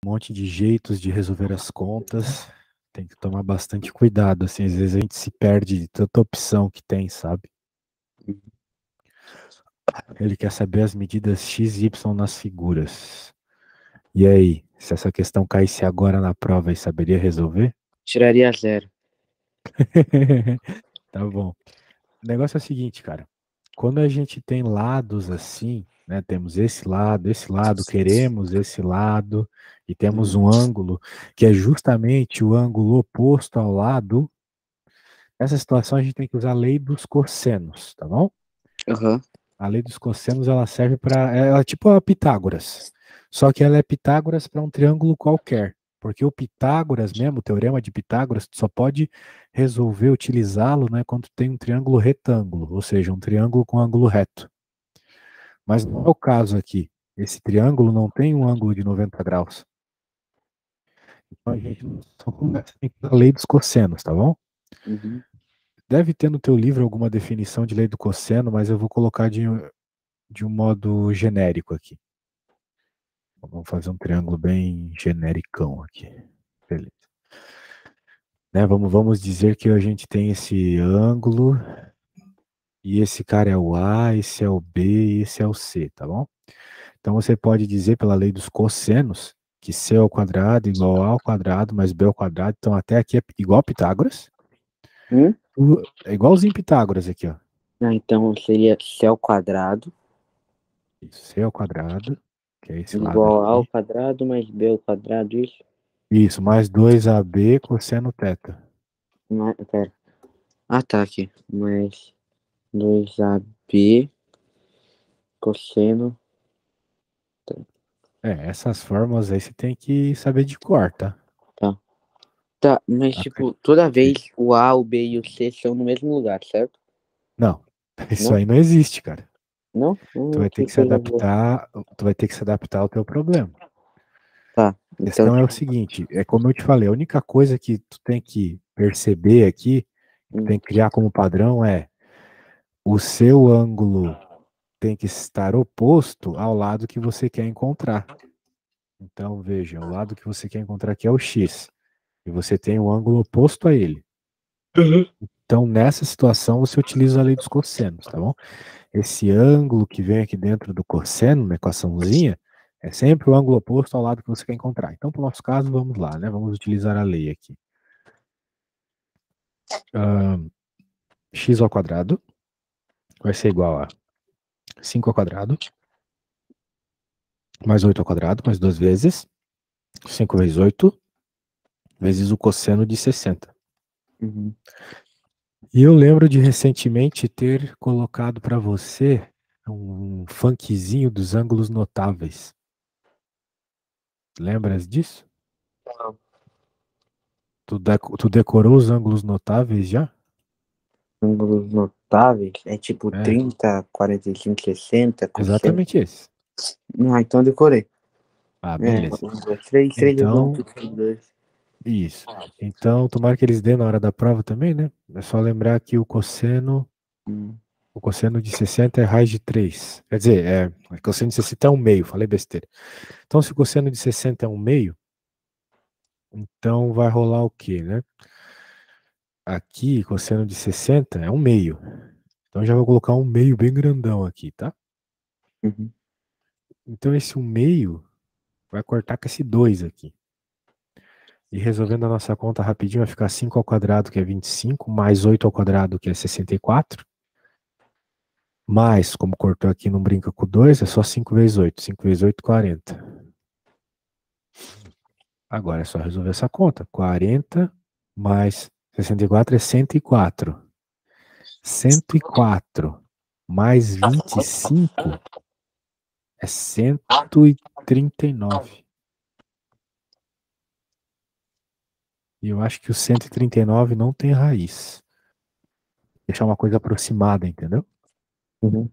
um monte de jeitos de resolver as contas. Tem que tomar bastante cuidado, assim, às vezes a gente se perde de tanta opção que tem, sabe? Ele quer saber as medidas x e y nas figuras. E aí, se essa questão caísse agora na prova, aí saberia resolver? Tiraria 0. Tá bom. O negócio é o seguinte, cara. Quando a gente tem lados assim, né? Temos esse lado, queremos esse lado, e temos um ângulo que é justamente o ângulo oposto ao lado. Nessa situação a gente tem que usar a lei dos cossenos, tá bom? Aham. A lei dos cossenos ela serve para, ela é tipo a Pitágoras. Só que ela é Pitágoras para um triângulo qualquer. Porque o Pitágoras mesmo, o teorema de Pitágoras, tu só pode resolver utilizá-lo, né, quando tem um triângulo retângulo, ou seja, um triângulo com ângulo reto. Mas não é o caso aqui. Esse triângulo não tem um ângulo de 90 graus. Então a gente só começa a lei dos cossenos, tá bom? Uhum. Deve ter no teu livro alguma definição de lei do cosseno, mas eu vou colocar de um modo genérico aqui. Vamos fazer um triângulo bem genericão aqui. Beleza. Né, vamos dizer que a gente tem esse ângulo, e esse cara é o A, esse é o B e esse é o C, tá bom? Então você pode dizer pela lei dos cossenos que C ao quadrado igual A ao quadrado mais B ao quadrado. Então até aqui é igual a Pitágoras. É igualzinho Pitágoras aqui, ó. Ah, então seria C ao quadrado C ao quadrado, que é esse lado igual A ao aqui. quadrado mais B ao quadrado, isso? Isso, mais 2AB cosseno θ. Pera. Ah, tá aqui. Mais 2AB cosseno. Essas fórmulas aí você tem que saber de cor, tá? Tá. Tá, mas Acre- tipo, toda Sim. vez o A, o B e o C são no mesmo lugar, certo? Não, isso Não? aí não existe, cara. Não? Tu vai ter Que que se coisa boa. adaptar, tu vai ter que se adaptar ao teu problema. Tá, A então, questão é o seguinte, é como eu te falei, a única coisa que tu tem que perceber aqui, que tu tem que criar como padrão é o seu ângulo tem que estar oposto ao lado que você quer encontrar. Então, veja, o lado que você quer encontrar aqui é o X, e você tem o ângulo oposto a ele. Então, nessa situação, você utiliza a lei dos cossenos, tá bom? Esse ângulo que vem aqui dentro do cosseno, na equaçãozinha, é sempre o ângulo oposto ao lado que você quer encontrar. Então, para o nosso caso, vamos lá, né? Vamos utilizar a lei aqui. X ao quadrado vai ser igual a 5 ao quadrado, mais 8 ao quadrado, mais duas vezes. 5 vezes 8, vezes o cosseno de 60. Uhum. E eu lembro de recentemente ter colocado para você um funkzinho dos ângulos notáveis. Lembras disso? Tu decorou os ângulos notáveis já? Ângulos notáveis é tipo É, 30, 45, 60, cosseno. exatamente esse. Ah, então decorei. Ah, É, beleza. 1, 2, 3, 3 vezes 1, Então, 2. isso. Então, tomara que eles dêem na hora da prova também, né? É só lembrar que o cosseno de 60 é raiz de 3. Quer dizer, o cosseno de 60 é um meio, falei besteira. Então, se o cosseno de 60 é um meio, então vai rolar o quê, né? Aqui, cosseno de 60 é um meio. Então, já vou colocar um meio bem grandão aqui, tá? Uhum. Então, esse um meio vai cortar com esse 2 aqui. E resolvendo a nossa conta rapidinho, vai ficar 5 ao quadrado, que é 25, mais 8 ao quadrado, que é 64. Mais, como cortou aqui, não brinca com 2, é só 5 vezes 8. 5 vezes 8, 40. Agora é só resolver essa conta. 40 mais 64 é 104. 104 mais 25 é 139. E eu acho que o 139 não tem raiz. Deixar uma coisa aproximada, entendeu? Uhum.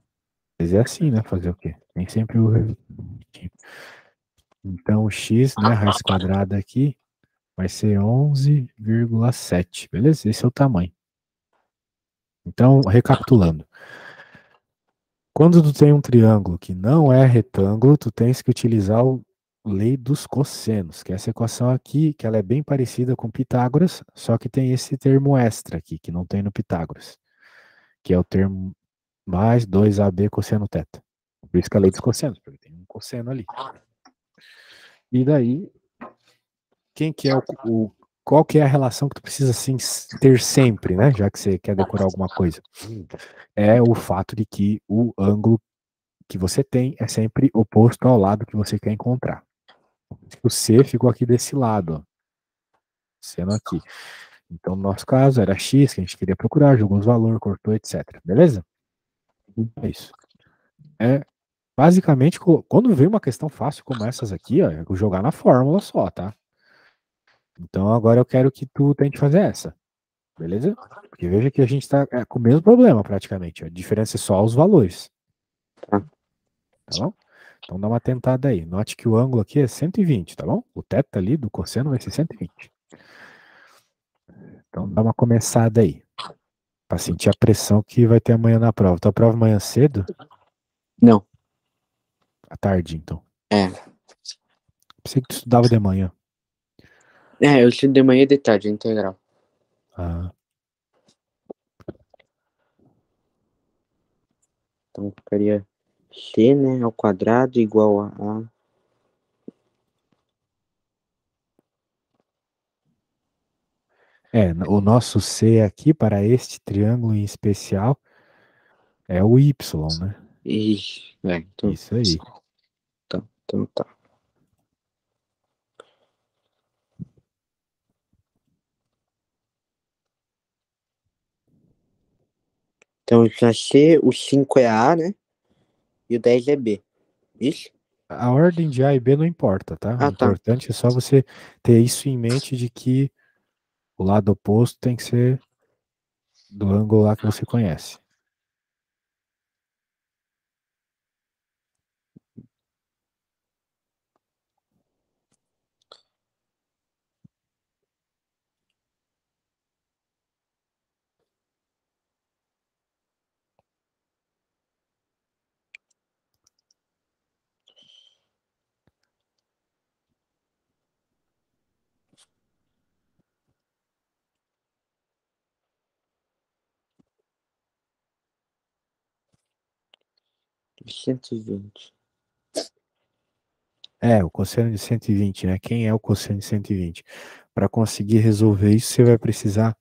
Mas é assim, né? Fazer o quê? Nem sempre o. Então, o x, né? Raiz quadrada aqui vai ser 11,7. Beleza? Esse é o tamanho. Então, recapitulando. Quando tu tem um triângulo que não é retângulo, tu tens que utilizar lei dos cossenos, que é essa equação aqui, que ela é bem parecida com Pitágoras, só que tem esse termo extra aqui, que não tem no Pitágoras, que é o termo mais 2AB cosseno θ. Por isso que é a lei dos cossenos, porque tem um cosseno ali. E daí, quem que é qual que é a relação que tu precisa assim, ter sempre, né? Já que você quer decorar alguma coisa. É o fato de que o ângulo que você tem é sempre oposto ao lado que você quer encontrar. O C ficou aqui desse lado, ó, sendo aqui. Então, no nosso caso, era X que a gente queria procurar, jogou os valores, cortou, etc. Beleza? É isso. É, basicamente, quando vem uma questão fácil como essas aqui, ó, é jogar na fórmula só, tá? Então, agora eu quero que tu tente fazer essa. Beleza? Porque veja que a gente está com o mesmo problema praticamente. A diferença é só os valores. Tá. Tá bom? Então dá uma tentada aí. Note que o ângulo aqui é 120, tá bom? O θ ali do cosseno vai ser 120. Então dá uma começada aí. Pra sentir a pressão que vai ter amanhã na prova. Tua prova amanhã cedo? Não. À tarde, então. É. Pensei que tu estudava de manhã. É, eu estudo de manhã e de tarde, integral. Ah, Então ficaria C, né, ao quadrado igual a o nosso C aqui para este triângulo em especial é o Y, né? Ixi, então, Isso aí. então tá. Então já C, o 5 é A, né? E o 10 é B. Isso? A ordem de A e B não importa, tá? O Ah, tá. importante é só você ter isso em mente de que o lado oposto tem que ser do ângulo lá que você conhece. Cento e vinte. O cosseno de 120, né? Quem é o cosseno de 120? Para conseguir resolver isso, você vai precisar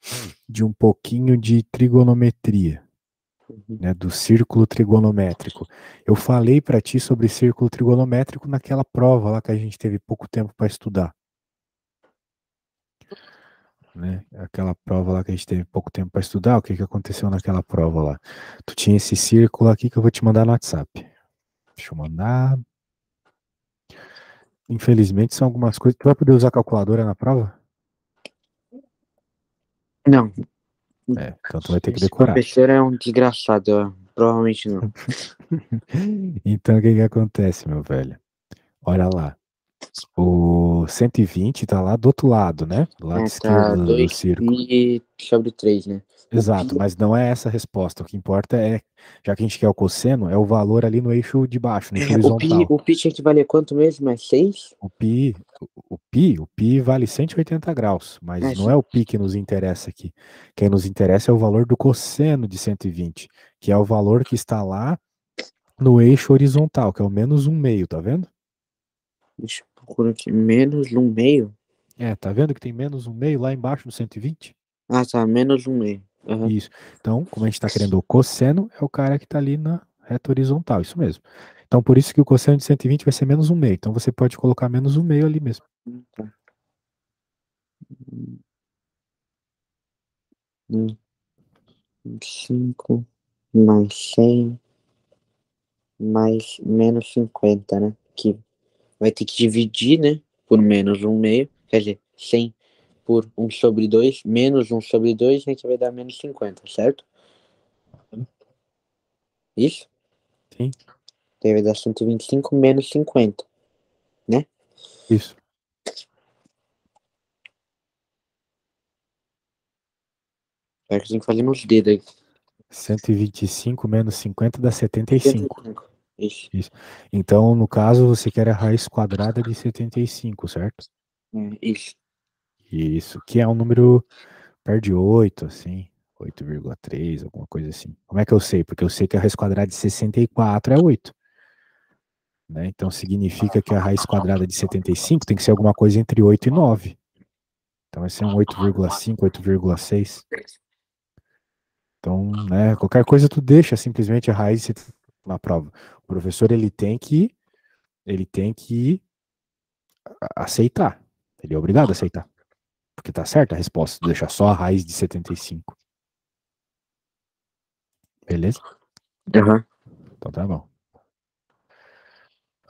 de um pouquinho de trigonometria, Uhum. né? Do círculo trigonométrico. Eu falei para ti sobre círculo trigonométrico naquela prova lá que a gente teve pouco tempo para estudar, né? Aquela prova lá que a gente teve pouco tempo para estudar, o que que aconteceu naquela prova lá? Tu tinha esse círculo aqui que eu vou te mandar no WhatsApp. Deixa eu mandar. Infelizmente são algumas coisas. Tu vai poder usar calculadora na prova? Não, Então tu vai ter que esse decorar. professor é um desgraçado, ó. Provavelmente não. Então o que que acontece, meu velho? Olha lá. O 120 tá lá do outro lado, né? Do lado É, esquerdo tá do 2 círculo. pi sobre 3, né? O pi, Exato, mas não é essa a resposta. O que importa é, já que a gente quer o cosseno, é o valor ali no eixo de baixo, no eixo horizontal. o pi tinha que valer quanto mesmo? É 6? O pi vale 180 graus, É, mas não é o pi que nos interessa aqui. Quem nos interessa é o valor do cosseno de 120, que é o valor que está lá no eixo horizontal, que é o menos um meio, tá vendo? deixa eu procurar aqui. Menos um meio? Tá vendo que tem menos um meio lá embaixo no 120? Ah, tá. Menos um meio. Aham. Isso. Então, como a gente está querendo o cosseno, é o cara que está ali na reta horizontal, isso mesmo. Então, por isso que o cosseno de 120 vai ser menos um meio. Então, você pode colocar menos um meio ali mesmo. Tá. 5 mais 100 mais menos 50, né? Que vai ter que dividir, né? Por menos um meio. Quer dizer, 100 por um sobre 2 menos um sobre 2, né? Que vai dar menos 50, certo? Isso? Sim, Daí vai dar 125 menos 50, né? isso. É que tem que fazer nos dedos aí. 125 menos 50 dá 75. 75. Isso. Isso. Então, no caso, você quer a raiz quadrada de 75, certo? Isso. Isso, que é um número perto de 8, assim, 8,3, alguma coisa assim. Como é que eu sei? Porque eu sei que a raiz quadrada de 64 é 8. Né? Então, significa que a raiz quadrada de 75 tem que ser alguma coisa entre 8 e 9. Então, vai ser um 8,5, 8,6. Então, né, qualquer coisa tu deixa simplesmente a raiz na prova. O professor, ele tem que aceitar. Ele é obrigado a aceitar. Porque tá certa a resposta. Deixa só a raiz de 75. Beleza? Aham. Então tá bom.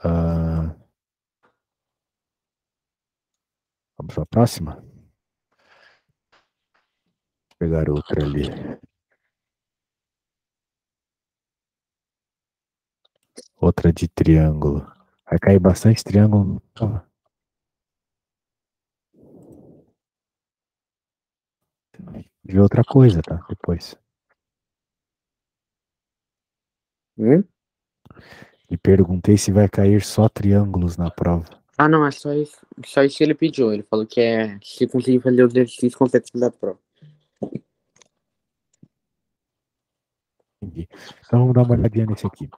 Ah, vamos para a próxima? Vou pegar outra ali. Outra de triângulo. Vai cair bastante triângulo. Vê outra coisa, tá? Depois. Hum? E perguntei se vai cair só triângulos na prova. Ah, não, é só isso que ele pediu. Ele falou que se conseguir fazer os exercícios, consegue da prova. Entendi. Então vamos dar uma olhadinha nesse aqui.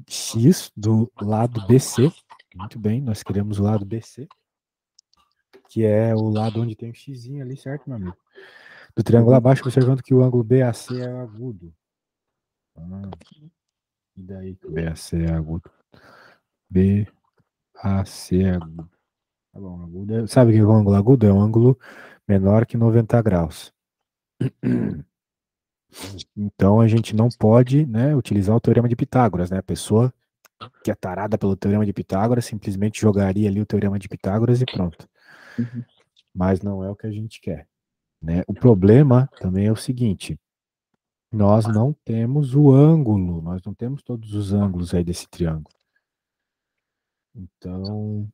X do lado BC. Muito bem, nós queremos o lado BC. Que é o lado onde tem o X ali, certo, meu amigo? Do triângulo abaixo, observando que o ângulo BAC é agudo. E daí que o BAC é agudo? BAC é agudo. Tá bom, agudo sabe o que é o ângulo agudo? É um ângulo menor que 90 graus. Então a gente não pode, né, utilizar o teorema de Pitágoras, né? A pessoa que é tarada pelo teorema de Pitágoras simplesmente jogaria ali o teorema de Pitágoras e pronto. Uhum. Mas não é o que a gente quer, né? O problema também é o seguinte: nós não temos o ângulo, nós não temos todos os ângulos aí desse triângulo. Então, o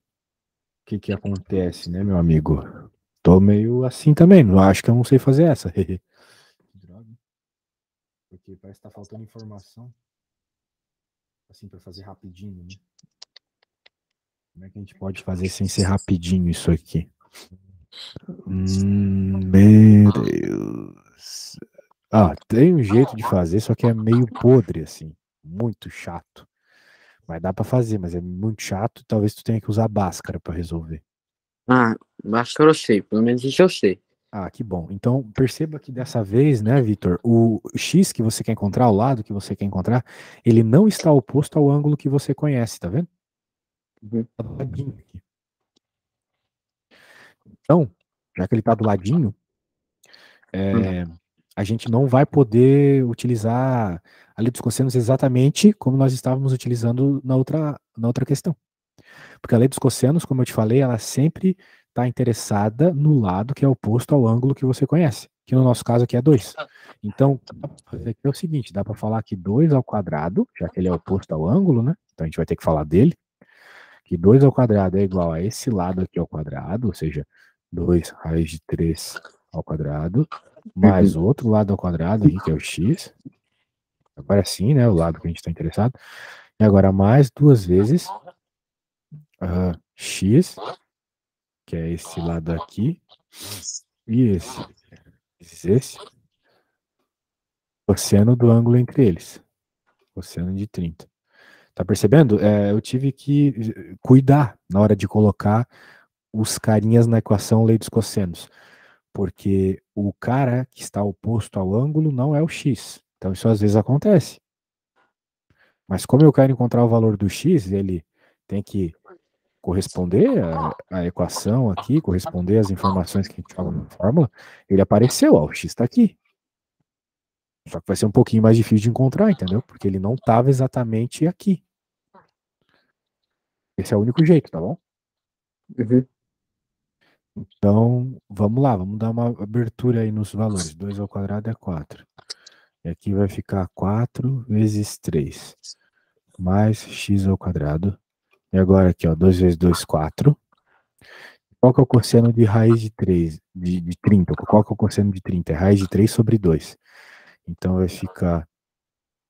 que que acontece, né, meu amigo? Tô meio assim também, não acho que eu não sei fazer essa. Droga. Porque parece que tá faltando informação, assim, para fazer rapidinho, né? Como é que a gente pode fazer sem ser rapidinho isso aqui? Meu Deus. Ah, tem um jeito de fazer, só que é meio podre, assim. Muito chato. Mas dá pra fazer, mas é muito chato. Talvez tu tenha que usar Bhaskara pra resolver. Ah, acho que eu sei. Pelo menos isso eu sei. Ah, que bom. Então, perceba que dessa vez, né, Vitor, o X que você quer encontrar, o lado que você quer encontrar, ele não está oposto ao ângulo que você conhece, tá vendo? Uhum. Tá do ladinho aqui. Então, já que ele tá do ladinho, a gente não vai poder utilizar a lei dos cossenos exatamente como nós estávamos utilizando na outra questão. Porque a lei dos cossenos, como eu te falei, ela sempre está interessada no lado que é oposto ao ângulo que você conhece, que no nosso caso aqui é 2. Então, aqui é o seguinte, dá para falar que 2 ao quadrado, já que ele é oposto ao ângulo, né? Então a gente vai ter que falar dele, que 2 ao quadrado é igual a esse lado aqui ao quadrado, ou seja, 2 raiz de 3 ao quadrado, mais o outro lado ao quadrado aqui, que é o x. Agora sim, né? O lado que a gente está interessado. E agora mais duas vezes x, que é esse lado aqui, e esse cosseno do ângulo entre eles. Cosseno de 30. Tá percebendo? Eu tive que cuidar na hora de colocar os carinhas na equação lei dos cossenos. Porque o cara que está oposto ao ângulo não é o x. Então isso às vezes acontece. Mas como eu quero encontrar o valor do x, ele tem que corresponder à equação aqui, corresponder às informações que a gente fala na fórmula, ele apareceu, ó, o x está aqui. Só que vai ser um pouquinho mais difícil de encontrar, entendeu? Porque ele não estava exatamente aqui. Esse é o único jeito, tá bom? Uhum. Então, vamos lá, vamos dar uma abertura aí nos valores. 2 ao quadrado é 4. E aqui vai ficar 4 vezes 3, mais x ao quadrado. E agora aqui, ó, 2 vezes 2, 4. Qual que é o cosseno de raiz de 3, de 30? Qual que é o cosseno de 30? É raiz de 3 sobre 2. Então vai ficar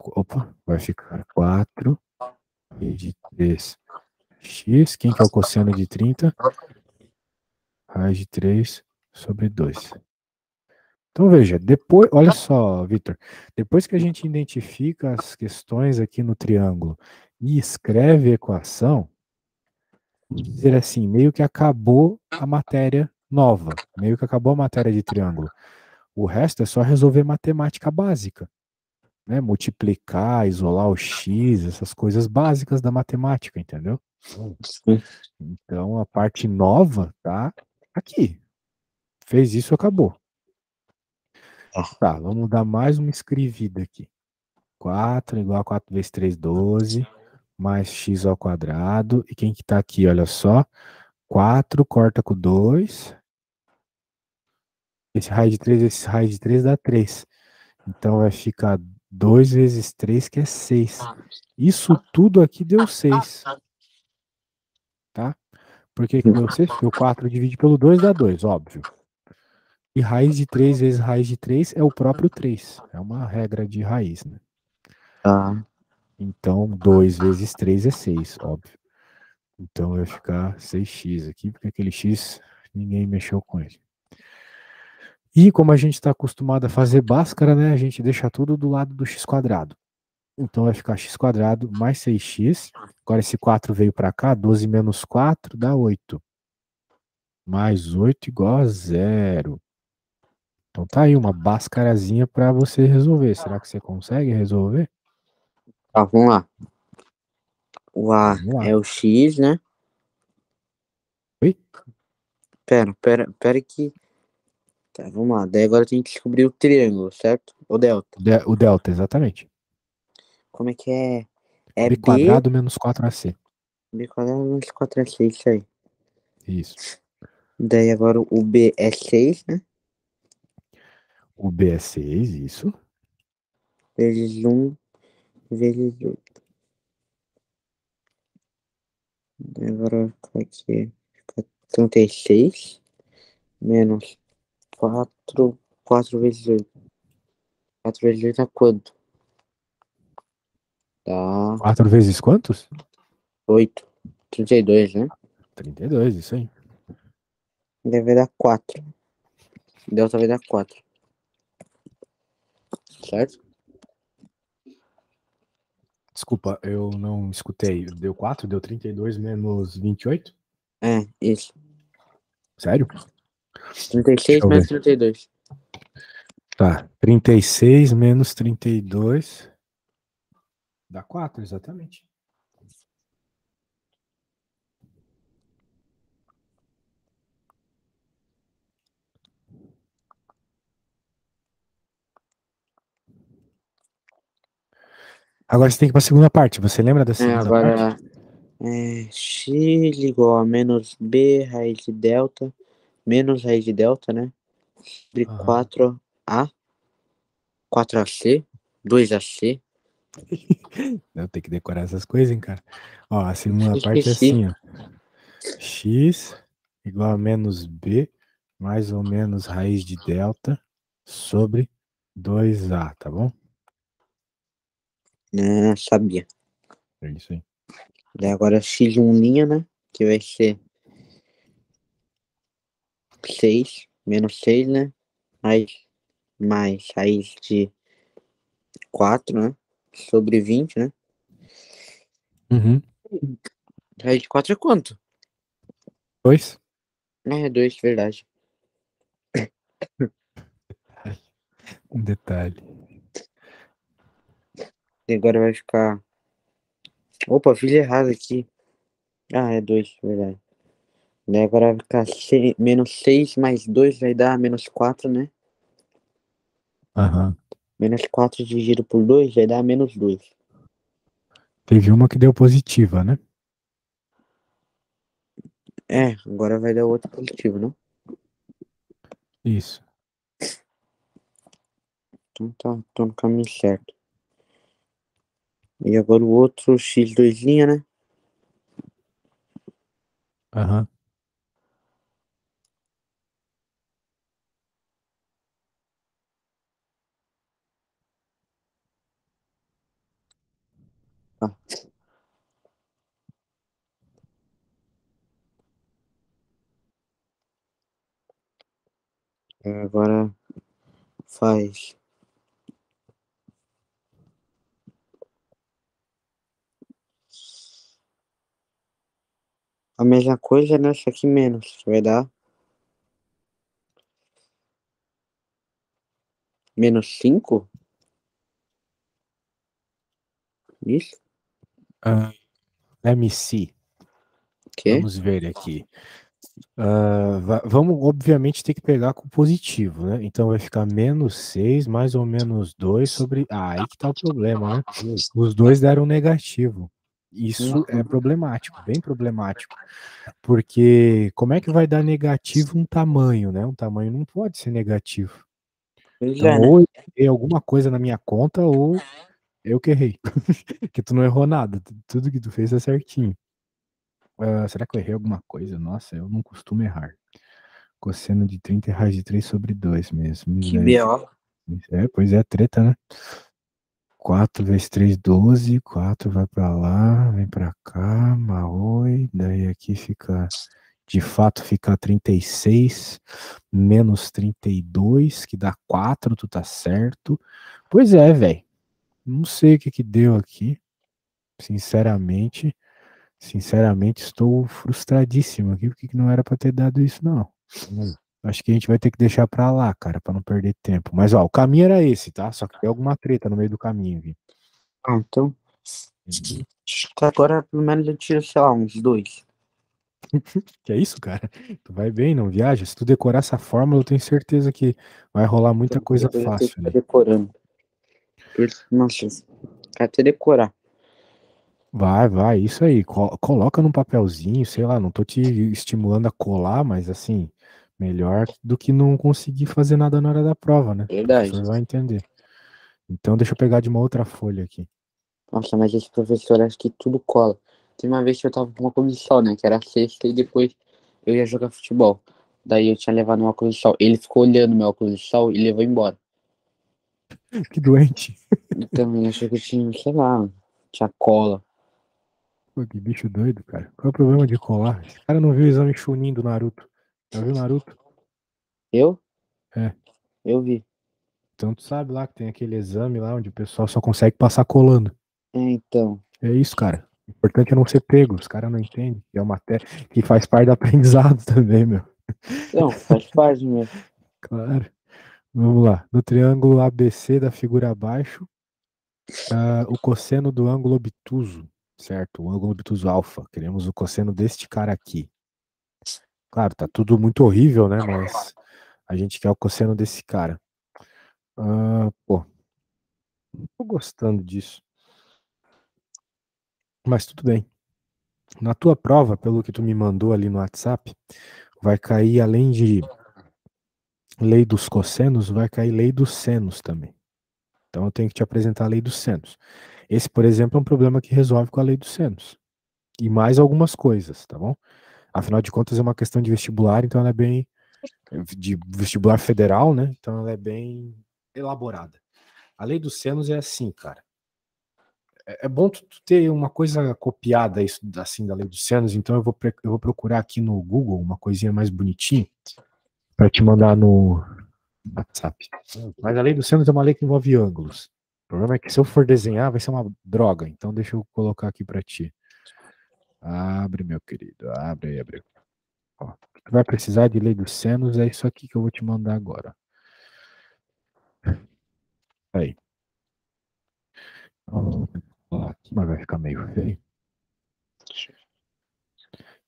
Opa, vai ficar 4 raiz de 3x. Quem que é o cosseno de 30? Raiz de 3 sobre 2. Então veja, depois, olha só, Vitor, depois que a gente identifica as questões aqui no triângulo e escreve a equação, vamos dizer assim, meio que acabou a matéria nova, meio que acabou a matéria de triângulo. O resto é só resolver matemática básica, né? Multiplicar, isolar o x, essas coisas básicas da matemática, entendeu? Sim. Então a parte nova tá aqui. Fez isso, acabou. Tá, vamos dar mais uma escrevida aqui. 4 igual a 4 vezes 3, 12, mais x ao quadrado. E quem que tá aqui, olha só. 4 corta com 2. Esse raiz de 3 dá 3. Então vai ficar 2 vezes 3, que é 6. Isso tudo aqui deu 6, tá? Por que que deu 6? Porque o 4 divide pelo 2 dá 2, óbvio. E raiz de 3 vezes raiz de 3 é o próprio 3. É uma regra de raiz, né? Tá. Então, 2 vezes 3 é 6, óbvio. Então vai ficar 6x aqui, porque aquele x ninguém mexeu com ele. E como a gente está acostumado a fazer Bhaskara, né, a gente deixa tudo do lado do x quadrado. Então vai ficar x quadrado mais 6x. Agora esse 4 veio para cá, 12 menos 4 dá 8. Mais 8 igual a 0. Então tá aí uma Bhaskarazinha para você resolver. Será que você consegue resolver? Tá, vamos lá. O A Vamos lá. é o X, né? Oi? Pera que. Tá, vamos lá. Daí agora tem que descobrir o triângulo, certo? O delta. O delta, exatamente. Como é que é? É B B, quadrado menos 4ac. B quadrado menos 4ac, isso aí. Isso. Daí agora o B é 6, né? O B é 6, isso. Vezes um vezes 8. Daí agora, como é que é? Fica 36 menos 4. 4 vezes 8. 4 vezes 8 é quanto? Tá. 4 vezes quantos? 8. 32, né? 32, isso aí. Deve dar 4. Delta vai dar 4. Certo? Desculpa, eu não escutei. Deu 4, deu 32 menos 28? É, isso. Sério? Deixa 36 eu menos ver. 32. Tá, 36 menos 32 dá 4, exatamente. Agora você tem que ir para a segunda parte. Você lembra da É, segunda parte? agora x igual a menos b raiz de delta menos raiz de delta, né? De Aham. 4a, 4ac, 2ac. Eu tenho que decorar essas coisas, hein, cara. Ó, a segunda parte é Esqueci. assim, ó. X igual a menos b mais ou menos raiz de delta sobre 2a, tá bom? Né, sabia. É isso aí. Daí agora x1', né? Que vai ser 6 menos 6, né? Mais raiz de 4, né? Sobre 20, né? Uhum. Raiz de 4 é quanto? 2. É, 2, verdade. Um detalhe. E agora vai ficar. Opa, fiz errado aqui. Ah, é 2, verdade. Daí agora vai ficar menos 6 mais 2 vai dar menos 4, né? Aham. Menos 4 dividido por 2 vai dar menos 2. Teve uma que deu positiva, né? É, agora vai dar outro positivo, não? Isso. Então tá, tô no caminho certo. E agora o outro x2', né? Aham. Agora faz a mesma coisa, né? Só que menos. Vai dar -5? Isso? Let me see. Que? Vamos ver aqui. Vamos, obviamente, ter que pegar com positivo, né? Então vai ficar -6 mais ou menos 2 sobre. Aí que tá o problema, né? Os dois deram negativo. Isso é problemático, bem problemático. Porque como é que vai dar negativo um tamanho, né? Um tamanho não pode ser negativo. Pois Então, é, né? ou eu errei alguma coisa na minha conta, ou eu que errei. Que tu não errou nada. Tudo que tu fez é certinho. Será que eu errei alguma coisa? Nossa, eu não costumo errar. Cosseno de 30 é raiz de 3 sobre 2 mesmo. Que B.O. Pois é, treta, né? 4 vezes 3, 12. 4 vai pra lá, vem pra cá, marroi. Daí aqui fica, de fato, fica 36 menos 32, que dá 4, tu tá certo. Pois é, velho. Não sei o que que deu aqui. Sinceramente, sinceramente, estou frustradíssimo aqui, porque que não era pra ter dado isso, não. Acho que a gente vai ter que deixar pra lá, cara, pra não perder tempo. Mas, ó, o caminho era esse, tá? Só que tem alguma treta no meio do caminho aqui. Ah, então. Acho que agora pelo menos eu tiro, sei lá, uns 2. Que é isso, cara? Tu vai bem, não viaja? Se tu decorar essa fórmula, eu tenho certeza que vai rolar muita Então, coisa depois eu tenho que fácil ficar ali. decorando. Nossa, quero até decorar. Vai, isso aí. Coloca num papelzinho, sei lá, não tô te estimulando a colar, mas assim, melhor do que não conseguir fazer nada na hora da prova, né? O Verdade. professor vai entender. Então, deixa eu pegar de uma outra folha aqui. Nossa, mas esse professor acho que tudo cola. Tem uma vez que eu tava com uma comissão, né? Que era sexta e depois eu ia jogar futebol. Daí eu tinha levado um óculos de sol. Ele ficou olhando meu óculos de sol e levou embora. Que doente. Então ele achou que eu tinha, sei lá, tinha cola. Pô, que bicho doido, cara. Qual é o problema de colar? Esse cara não viu o exame Chunin do Naruto. Já viu o Naruto? Eu? É. Eu vi. Então tu sabe lá que tem aquele exame lá onde o pessoal só consegue passar colando. É, então. É isso, cara. O importante é não ser pego. Os caras não entendem. Que é uma que faz parte do aprendizado também, meu. Não, faz parte, meu. Claro. Vamos lá. No triângulo ABC da figura abaixo, o cosseno do ângulo obtuso, certo? O ângulo obtuso alfa. Queremos o cosseno deste cara aqui. Claro, tá tudo muito horrível, né? Mas a gente quer o cosseno desse cara. Pô, não tô gostando disso. Mas tudo bem. Na tua prova, pelo que tu me mandou ali no WhatsApp, vai cair, além de lei dos cossenos, vai cair lei dos senos também. Então eu tenho que te apresentar a lei dos senos. Esse, por exemplo, é um problema que resolve com a lei dos senos. E mais algumas coisas, tá bom? Afinal de contas, é uma questão de vestibular, então ela é bem. De vestibular federal, né? Então ela é bem elaborada. A lei dos senos é assim, cara. É bom tu ter uma coisa copiada isso, assim da lei dos senos, então eu vou procurar aqui no Google uma coisinha mais bonitinha para te mandar no WhatsApp. Mas a lei dos senos é uma lei que envolve ângulos. O problema é que se eu for desenhar vai ser uma droga, então deixa eu colocar aqui para ti. Abre, meu querido, abre. Ó, tu vai precisar de lei dos senos, é isso aqui que eu vou te mandar agora. Aí. Mas vai ficar meio feio.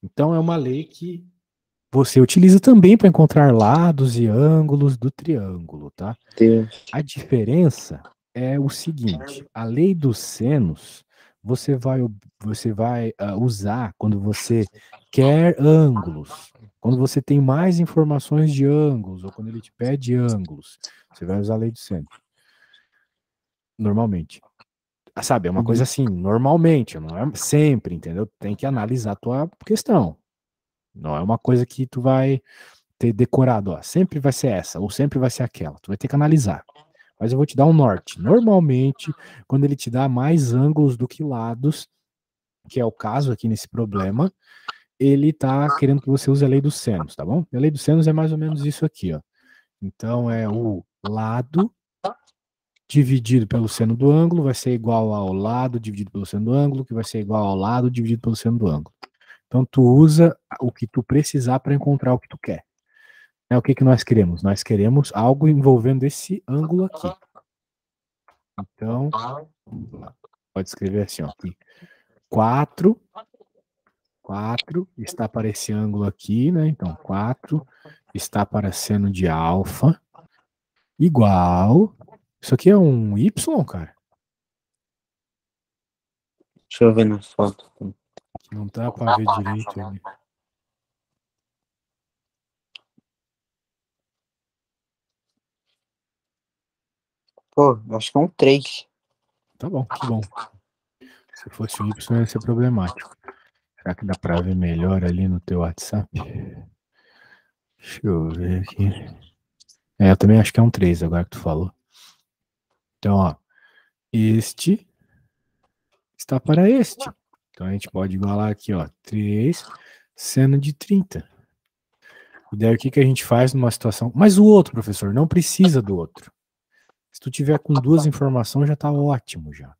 Então é uma lei que você utiliza também para encontrar lados e ângulos do triângulo, tá? Deus. A diferença é o seguinte: a lei dos senos você vai usar quando você quer ângulos, quando você tem mais informações de ângulos ou quando ele te pede ângulos, você vai usar a lei dos senos. Normalmente. Sabe, é uma coisa Uhum. assim, normalmente, não é sempre, entendeu? Tem que analisar a tua questão. Não é uma coisa que tu vai ter decorado, ó, sempre vai ser essa, ou sempre vai ser aquela. Tu vai ter que analisar. Mas eu vou te dar um norte. Normalmente, quando ele te dá mais ângulos do que lados, que é o caso aqui nesse problema, ele tá querendo que você use a lei dos senos, tá bom? A lei dos senos é mais ou menos isso aqui, ó. Então é o lado dividido pelo seno do ângulo vai ser igual ao lado dividido pelo seno do ângulo, que vai ser igual ao lado dividido pelo seno do ângulo. Então tu usa o que tu precisar para encontrar o que tu quer. O que que nós queremos? Nós queremos algo envolvendo esse ângulo aqui. Então, pode escrever assim, ó, aqui. 4 está para esse ângulo aqui, né? Então, 4 está para seno de alfa igual... Isso aqui é um Y, cara? Deixa eu ver na foto. Não dá para ver direito ali. Pô, acho que é um 3. Tá bom, que bom. Se fosse um Y, ia ser problemático. Será que dá para ver melhor ali no teu WhatsApp? Deixa eu ver aqui. Eu também acho que é um 3 agora que tu falou. Então, ó, este está para este. Então, a gente pode igualar aqui, ó, 3 seno de 30. E daí, o que a gente faz numa situação... Mas o outro, professor, não precisa do outro. Se tu tiver com 2 informações, já tá ótimo, já.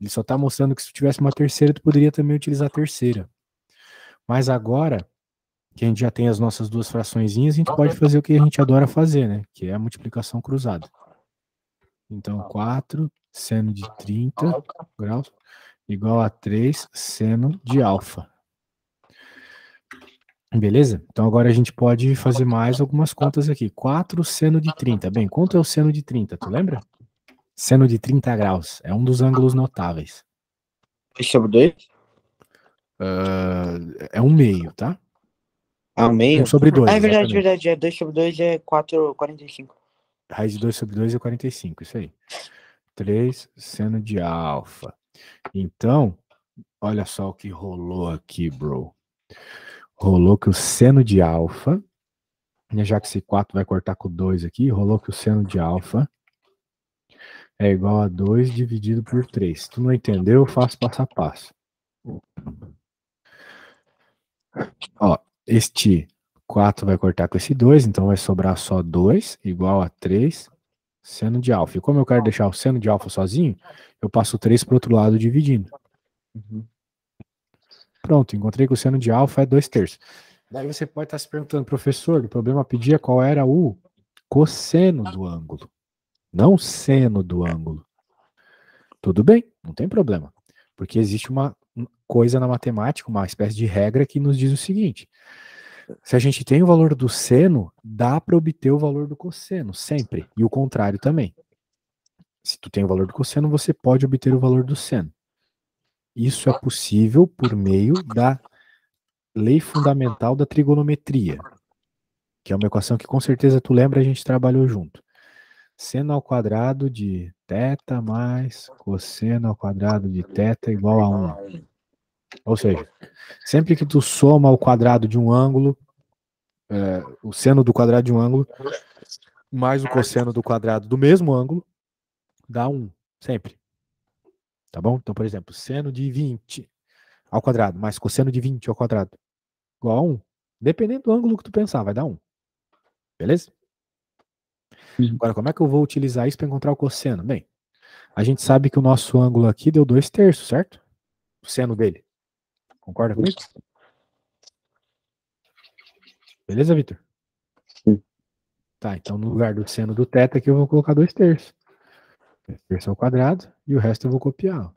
Ele só tá mostrando que se tu tivesse uma terceira, tu poderia também utilizar a terceira. Mas agora, que a gente já tem as nossas 2 fraçõezinhas, a gente pode fazer o que a gente adora fazer, né? Que é a multiplicação cruzada. Então, 4 seno de 30 graus igual a 3 seno de alfa. Beleza? Então agora a gente pode fazer mais algumas contas aqui. 4 seno de 30. Bem, quanto é o seno de 30? Tu lembra? Seno de 30 graus. É um dos ângulos notáveis. 2 sobre 2? É um meio, tá? Ah, o meio? 1 sobre 2, é verdade, exatamente. verdade. É 2 sobre 2 é 4,45. Raiz de 2 sobre 2 é 45, isso aí. 3 seno de alfa. Então, olha só o que rolou aqui, bro. Rolou que o seno de alfa, já que esse 4 vai cortar com 2 aqui, rolou que o seno de alfa é igual a 2 dividido por 3. Se tu não entendeu, eu faço passo a passo. Ó, este 4 vai cortar com esse 2, então vai sobrar só 2, igual a 3 seno de alfa. E como eu quero deixar o seno de alfa sozinho, eu passo 3 para o outro lado dividindo. Uhum. Pronto, encontrei que o seno de alfa é 2/3. Daí você pode estar se perguntando, professor, o problema pedia qual era o cosseno do ângulo, não o seno do ângulo. Tudo bem, não tem problema. Porque existe uma coisa na matemática, uma espécie de regra que nos diz o seguinte: se a gente tem o valor do seno, dá para obter o valor do cosseno, sempre. E o contrário também. Se tu tem o valor do cosseno, você pode obter o valor do seno. Isso é possível por meio da lei fundamental da trigonometria, que é uma equação que com certeza tu lembra, a gente trabalhou junto. Seno ao quadrado de θ mais cosseno ao quadrado de θ igual a 1. Ou seja, sempre que tu soma o quadrado de um ângulo, o seno do quadrado de um ângulo, mais o cosseno do quadrado do mesmo ângulo, dá 1. Sempre. Tá bom? Então, por exemplo, seno de 20 ao quadrado mais cosseno de 20 ao quadrado igual a 1. Dependendo do ângulo que tu pensar, vai dar 1. Beleza? Agora, como é que eu vou utilizar isso para encontrar o cosseno? Bem, a gente sabe que o nosso ângulo aqui deu 2/3, certo? O seno dele. Concorda comigo? Beleza, Vitor? Sim. Tá, então no lugar do seno do θ aqui eu vou colocar 2/3. 2/3 ao quadrado e o resto eu vou copiar.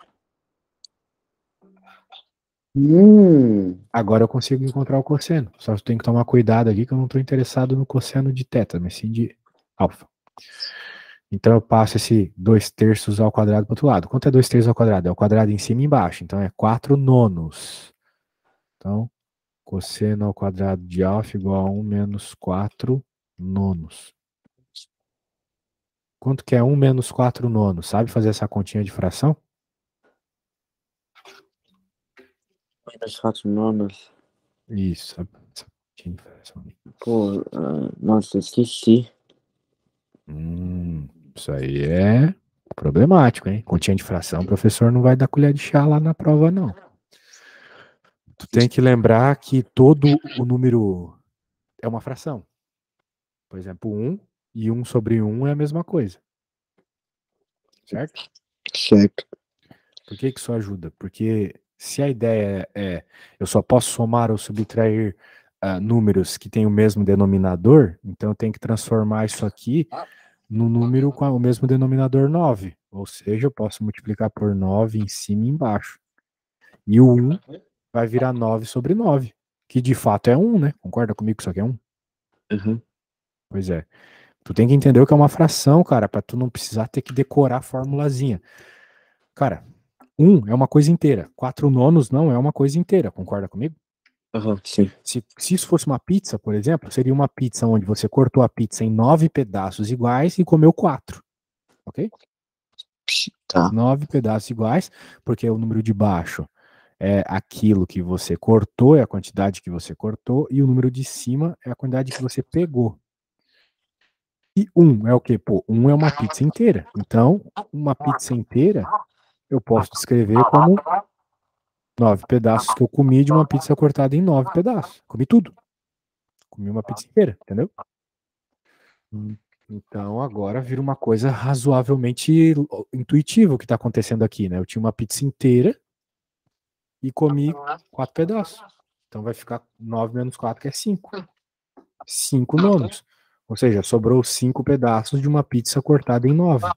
Agora eu consigo encontrar o cosseno. Só tenho que tomar cuidado aqui que eu não estou interessado no cosseno de θ, mas sim de alfa. Então eu passo esse 2/3 ao quadrado para o outro lado. Quanto é 2/3 ao quadrado? É o quadrado em cima e embaixo. Então é 4 nonos. Então, cosseno ao quadrado de alfa igual a 1 menos 4 nonos. Quanto que é 1 menos 4 nonos? Sabe fazer essa continha de fração? Menos 4 nonos. Isso, sabe essa continha de fração. Pô, nossa, esqueci. Isso aí é problemático, hein? Continha de fração, o professor não vai dar colher de chá lá na prova, não. Tu tem que lembrar que todo o número é uma fração. Por exemplo, 1 E 1 sobre 1 é a mesma coisa. Certo? Certo. Por que isso ajuda? Porque se a ideia é eu só posso somar ou subtrair números que têm o mesmo denominador, então eu tenho que transformar isso aqui no número com o mesmo denominador 9. Ou seja, eu posso multiplicar por 9 em cima e embaixo. E o 1 vai virar 9 sobre 9, que de fato é 1, né? Concorda comigo que isso aqui é 1? Uhum. Pois é. Tu tem que entender o que é uma fração, cara, para tu não precisar ter que decorar a formulazinha. Cara, 1 é uma coisa inteira. 4 nonos não é uma coisa inteira. Concorda comigo? Uhum, sim. Se isso fosse uma pizza, por exemplo, seria uma pizza onde você cortou a pizza em 9 pedaços iguais e comeu 4. Ok? Tá. 9 pedaços iguais, porque o número de baixo é aquilo que você cortou, é a quantidade que você cortou, e o número de cima é a quantidade que você pegou. E 1 é o quê? Pô, 1 é uma pizza inteira. Então, uma pizza inteira eu posso descrever como 9 pedaços que eu comi de uma pizza cortada em 9 pedaços. Comi tudo. Comi uma pizza inteira, entendeu? Então agora vira uma coisa razoavelmente intuitiva o que está acontecendo aqui, né? Eu tinha uma pizza inteira e comi 4 pedaços. Então vai ficar 9 menos 4, que é 5. 5 nonos. Ou seja, sobrou 5 pedaços de uma pizza cortada em 9.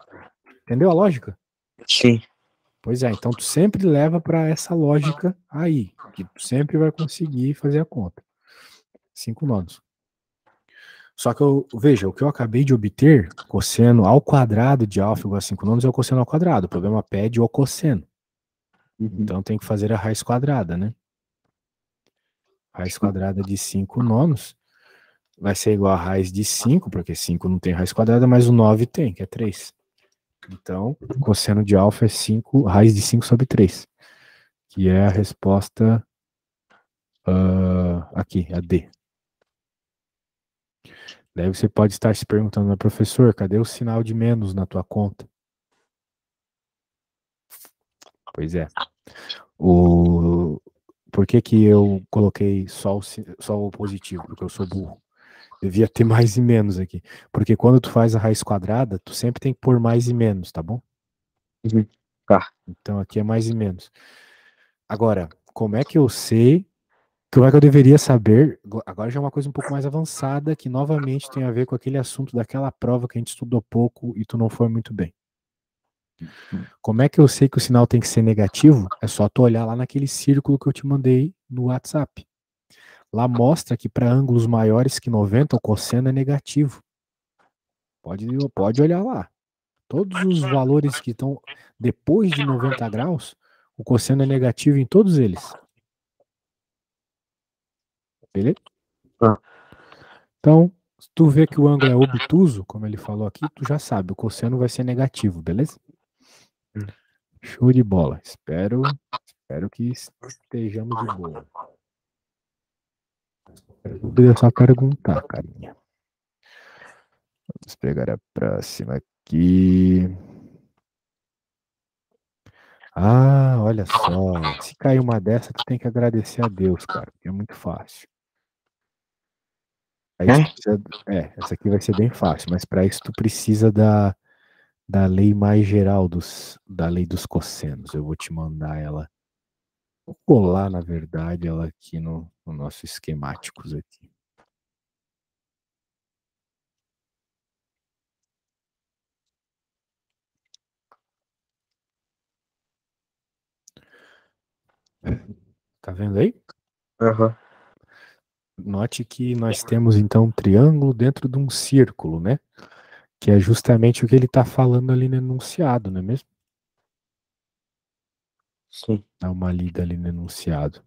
Entendeu a lógica? Sim. Pois é, então tu sempre leva para essa lógica aí, que tu sempre vai conseguir fazer a conta. 5 nonos. Só que veja, o que eu acabei de obter, cosseno ao quadrado de alfa igual a 5 nonos é o cosseno ao quadrado. O problema pede o cosseno. Uhum. Então tem que fazer a raiz quadrada, né? Raiz quadrada de 5 nonos vai ser igual a raiz de 5, porque 5 não tem raiz quadrada, mas o 9 tem, que é 3. Então, cosseno de alfa é 5, raiz de 5 sobre 3, que é a resposta aqui, a D. Daí você pode estar se perguntando, mas professor, cadê o sinal de menos na tua conta? Pois é. Por que eu coloquei só o positivo? Porque eu sou burro. Devia ter mais e menos aqui. Porque quando tu faz a raiz quadrada, tu sempre tem que pôr mais e menos, tá bom? Uhum. Tá. Então aqui é mais e menos. Agora, como é que eu sei? Como é que eu deveria saber? Agora já é uma coisa um pouco mais avançada, que novamente tem a ver com aquele assunto daquela prova que a gente estudou pouco e tu não foi muito bem. Como é que eu sei que o sinal tem que ser negativo? É só tu olhar lá naquele círculo que eu te mandei no WhatsApp. Lá mostra que para ângulos maiores que 90 o cosseno é negativo. Pode olhar lá. Todos os valores que estão depois de 90 graus, o cosseno é negativo em todos eles. Beleza? Ah. Então, se tu vê que o ângulo é obtuso, como ele falou aqui, tu já sabe, o cosseno vai ser negativo, beleza? Show de bola. Espero que estejamos de boa. Dúvida é só perguntar, carinha. Vamos pegar a próxima aqui. Ah, olha só. Se cair uma dessa, tu tem que agradecer a Deus, cara, porque é muito fácil. Aí tu É? precisa, essa aqui vai ser bem fácil, mas para isso tu precisa da lei mais geral da lei dos cossenos. Eu vou te mandar ela. Vou colar, na verdade, ela aqui no nosso esquemáticos aqui. Tá vendo aí? Aham. Note que nós temos então um triângulo dentro de um círculo, né? Que é justamente o que ele está falando ali no enunciado, não é mesmo? Sim. Dá uma lida ali no enunciado.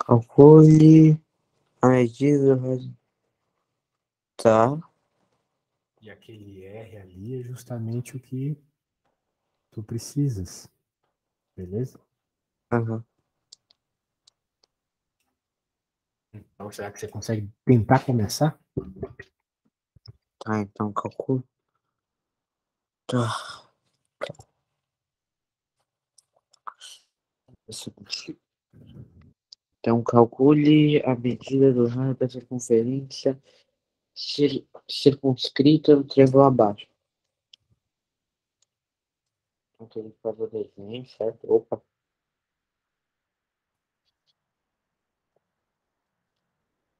Calcule a medida. Tá. E aquele R ali é justamente o que tu precisas, beleza? Aham. Então, será que você consegue tentar começar? Tá, então calcule. Tá. Então calcule a medida do raio da circunferência Circunscrito no triângulo abaixo. Então tem que fazer o desenho, certo? Opa.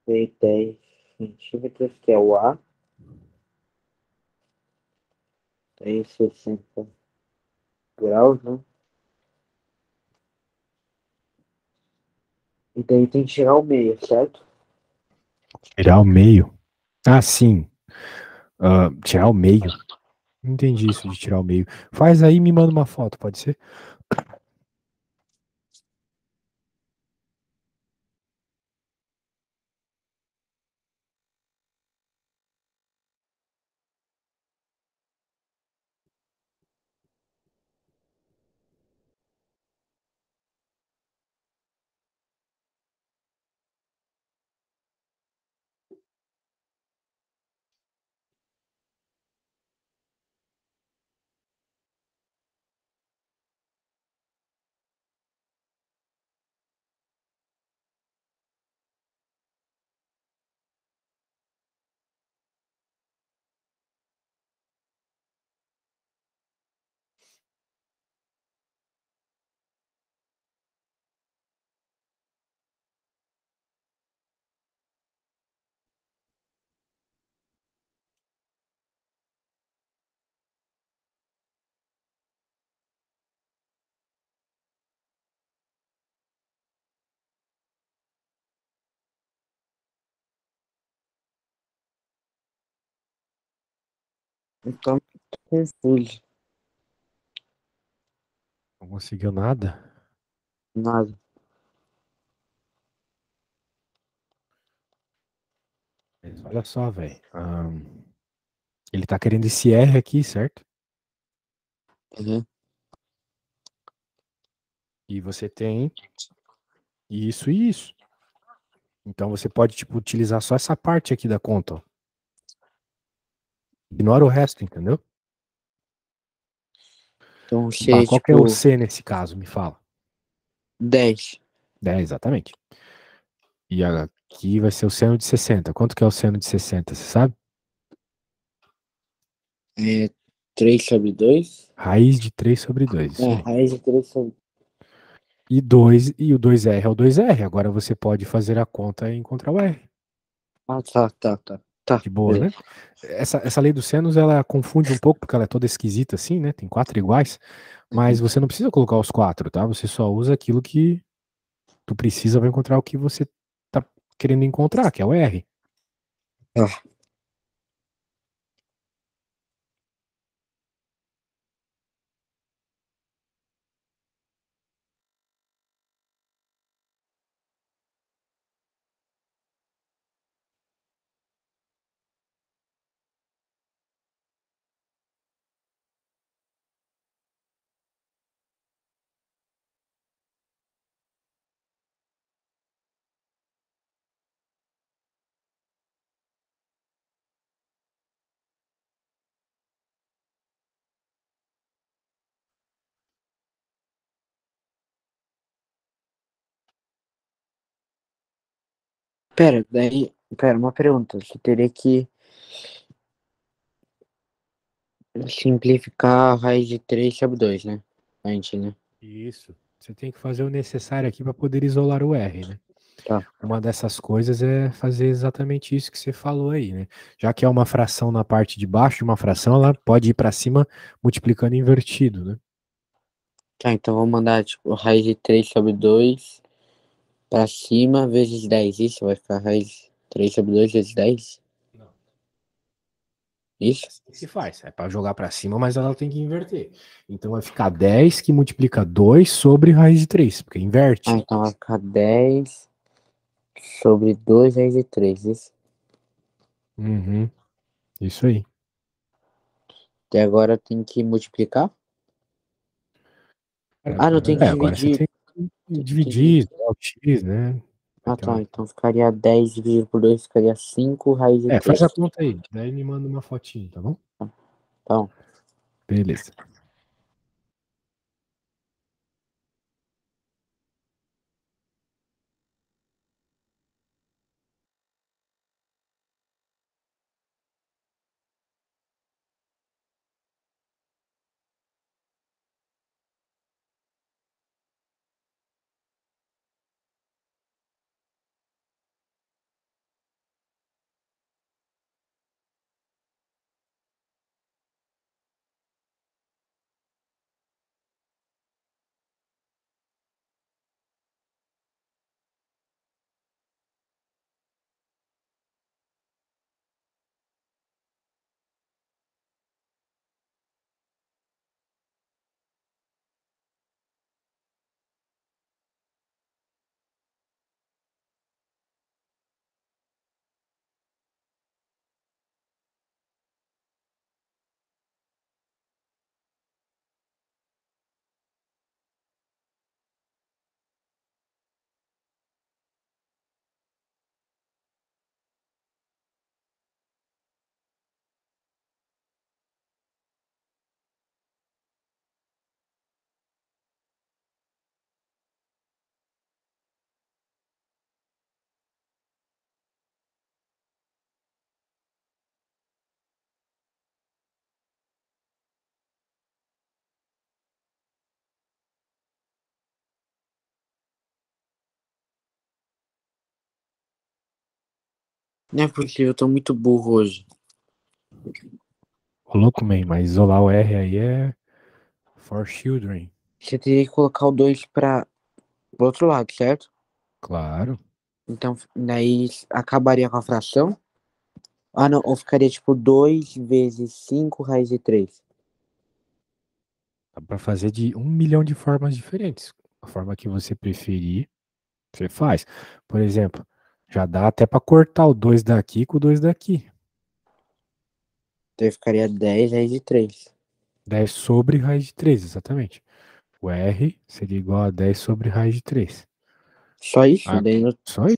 Tem 10 centímetros, que é o A. Tem 60 graus, né? E daí tem que tirar o meio, certo? Tirar o meio. Ah, sim. Tirar o meio. Não entendi isso de tirar o meio. Faz aí e me manda uma foto, pode ser? Então, tô confuso. Não conseguiu nada? Nada. Mas olha só, velho. Ele tá querendo esse R aqui, certo? Uhum. E você tem isso e isso. Então você pode, tipo, utilizar só essa parte aqui da conta, ó. Ignora o resto, entendeu? Então, Tá, ser qual que é o tipo C nesse caso? Me fala. 10. É, exatamente. E aqui vai ser o seno de 60. Quanto que é o seno de 60, você sabe? É 3 sobre 2. Raiz de 3 sobre 2, isso É, aí. raiz de 3 sobre. E o 2R é o 2R. Agora você pode fazer a conta e encontrar o R. Ah, tá, tá, tá. Tá, De boa, né? beleza. Essa lei dos senos, ela confunde um pouco, porque ela é toda esquisita assim, né? Tem quatro iguais. Mas Uhum. você não precisa colocar os quatro, tá? Você só usa aquilo que tu precisa para encontrar o que você tá querendo encontrar, que é o R. Tá. Pera, daí. Pera, uma pergunta. Você teria que simplificar a raiz de 3 sobre 2, né? Antes, né? Isso. Você tem que fazer o necessário aqui para poder isolar o R, né? Tá. Uma dessas coisas é fazer exatamente isso que você falou aí, né? Já que é uma fração na parte de baixo de uma fração, ela pode ir para cima multiplicando invertido, né? Tá, então vou mandar, tipo, raiz de 3 sobre 2 pra cima vezes 10. Isso vai ficar raiz de 3 sobre 2 vezes 10. Não. Isso? Assim que se faz. É para jogar para cima, mas ela tem que inverter. Então vai ficar 10 que multiplica 2 sobre raiz de 3, porque Ah, inverte. então vai ficar 10 sobre 2 raiz de 3. Isso. Uhum, isso aí. E agora tem que multiplicar? Ah, não, tem que Agora você dividir. tem que Tem que... dividir, o X, né? Vai Ah, ter tá. uma... Então ficaria 10 dividido por 2 ficaria 5 raiz de Faz 3. a conta aí. Daí me manda uma fotinho, tá bom? Então, Beleza. Não é porque eu tô muito burro hoje. Ô, louco, man, mas isolar o R aí é for children. Você teria que colocar o 2 para o outro lado, certo? Claro. Então, daí acabaria com a fração. Ah, não. Ou ficaria tipo 2 vezes 5 raiz de 3. Dá pra fazer de 1 milhão de formas diferentes. A forma que você preferir, você faz. Por exemplo, já dá até pra cortar o 2 daqui com o 2 daqui. Então ficaria 10 raiz de 3. 10 sobre raiz de 3, exatamente. O R seria igual a 10 sobre raiz de 3. Só isso? Ah, Daí no... só isso.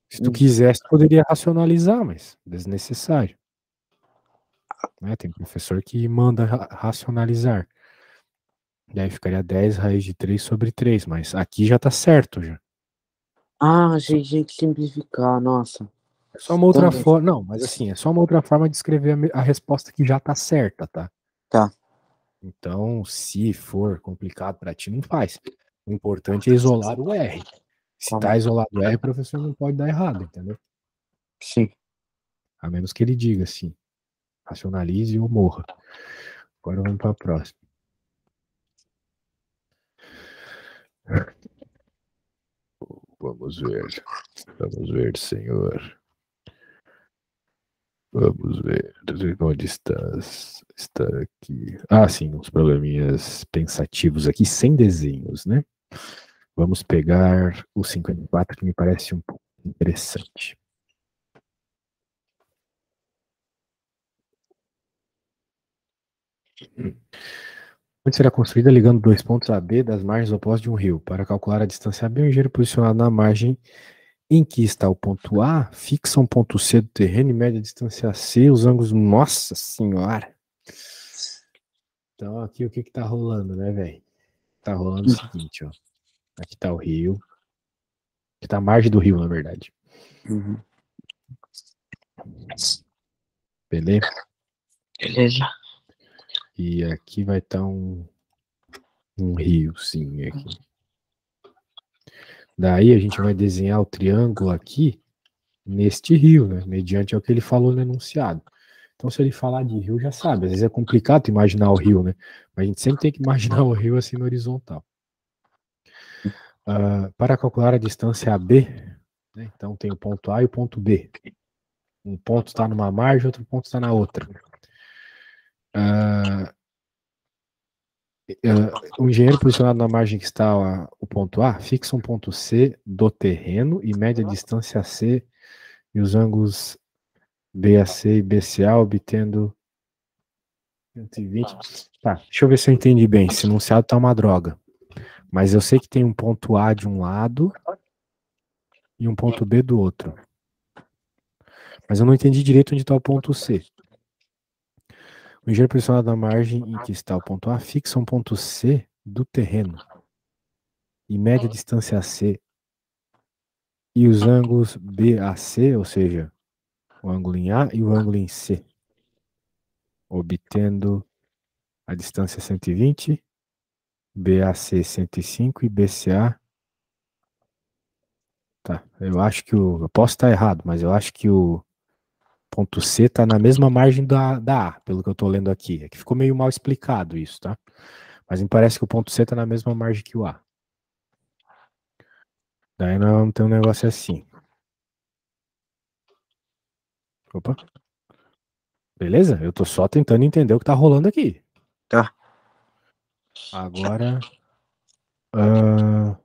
Se tu quisesse, tu poderia racionalizar, mas desnecessário. Né? Tem professor que manda racionalizar. Daí ficaria 10 raiz de 3 sobre 3, mas aqui já tá certo já. Ah, Só- achei jeito de simplificar, nossa. É só uma Então, outra forma. Não, mas assim, é só uma outra forma de escrever a resposta que já tá certa, tá? tá, Então, se for complicado pra ti, não faz. O importante é isolar o R. Se tá bom. tá isolado o R, o professor não pode dar errado, entendeu? Sim. A menos que ele diga assim, racionalize ou morra. Agora vamos para a próxima. Vamos ver. Vamos ver, senhor. Vamos ver. Onde estás? Está aqui. Ah, sim, uns probleminhas pensativos aqui, sem desenhos, né? Vamos pegar o 54, que me parece um pouco interessante. Onde será construída ligando dois pontos A B das margens opostas de um rio. Para calcular a distância AB, o engenheiro posicionado na margem em que está o ponto A, fixa um ponto C do terreno e mede a distância C, os ângulos. Nossa Senhora! Então, aqui o que que tá rolando, né, velho? Tá rolando o seguinte, ó. Aqui tá o rio. Aqui tá a margem do rio, na verdade. Uhum. Beleza? Beleza. E aqui vai estar um rio, sim, aqui. Daí a gente vai desenhar o triângulo aqui neste rio, né? Mediante o que ele falou no enunciado. Então, se ele falar de rio, já sabe. Às vezes é complicado imaginar o rio, né? Mas a gente sempre tem que imaginar o rio assim no horizontal. Para calcular a distância AB, né? Então tem o ponto A e o ponto B. Um ponto está numa margem, outro ponto está na outra. O engenheiro posicionado na margem que está o ponto A, fixa um ponto C do terreno e mede a distância C e os ângulos BAC e BCA, obtendo 120. Tá, deixa eu ver se eu entendi bem. Esse enunciado tá uma droga. Mas eu sei que tem um ponto A de um lado e um ponto B do outro. Mas eu não entendi direito onde está o ponto C. O engenheiro posicionado na margem em que está o ponto A fixa um ponto C do terreno e mede a distância C e os ângulos BAC, ou seja, o ângulo em A e o ângulo em C, obtendo a distância 120, BAC 105 e BCA. Tá, eu posso estar errado, mas eu acho que o ponto C está na mesma margem da A, pelo que eu estou lendo aqui. É que ficou meio mal explicado isso, tá? Mas me parece que o ponto C está na mesma margem que o A. Daí nós vamos ter um negócio assim. Opa. Beleza? Eu tô só tentando entender o que tá rolando aqui. Tá. Agora, ah,